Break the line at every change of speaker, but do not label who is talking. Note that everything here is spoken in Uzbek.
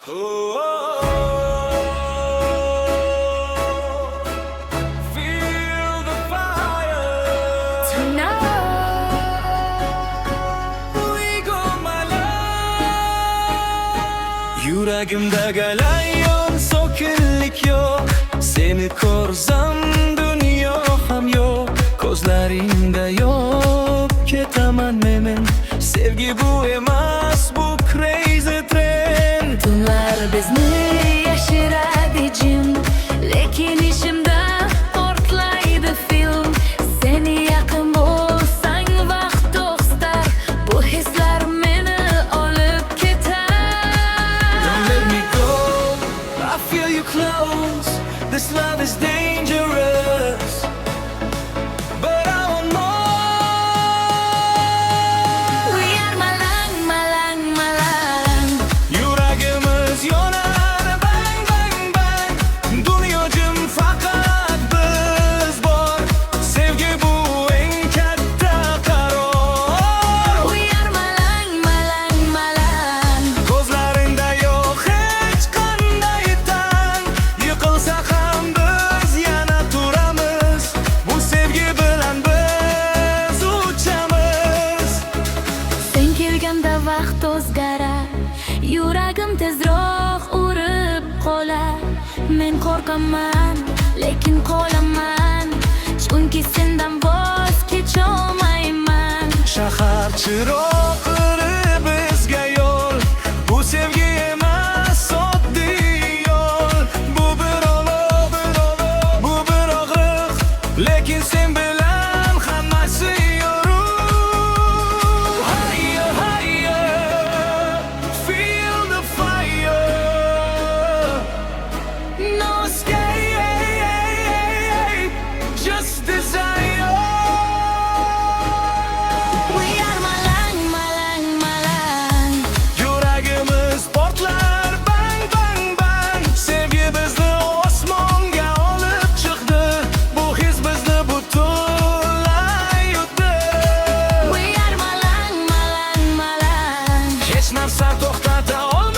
Feel the fire tonight. We go my love. Yuragimda galayon sokinlik yo'q. Seni ko'rsam dunyo ham yo'q. Ko'zlaringda yo'q ketaman men. Sevgi bu emas, bu crazy trend.
Tunlar bizni yashiradi jim, lekin ishimda portlaydi film. Seni yaqin bo'lsang vaqt to'xtar, bu hislar meni olib ketar.
Don't let me go, I feel you close. This love is dangerous, but I want more.
We are malang, malang, malang.
Yuragimiz yonar bang bang bang. Dunyo jim faqat biz bor. Sevgi bu eng katta qaror.
We are malang, malang, malang.
Ko'zlaringda yo'q hech qanday tan. Yiqilsa ham biz yana turamiz. Bu sevgi bilan biz uchamiz.
Sen kelganda vaqt o'zgarar, yuragim tezroq urib qolar. Men qo'rqaman, lekin qolaman, chunki sendan voz kecholmayman.
Shahar chiroqlari bizga yo'l. Bu sevgi emas, oddiy yo'l. Bu bir olov, bu bir og'riq. Lekin sen bilan hammasi yorug'. Higher, higher, feel the fire. No escape, just desire.
We are malang, malang, malang.
Yuragimiz portlar bang bang bang. Sevgi bizni osmonga olib chiqdi. Bu his bizni butunlay yutdi.
We are malang, malang, malang.
Hech narsa to'xtata olmaydi.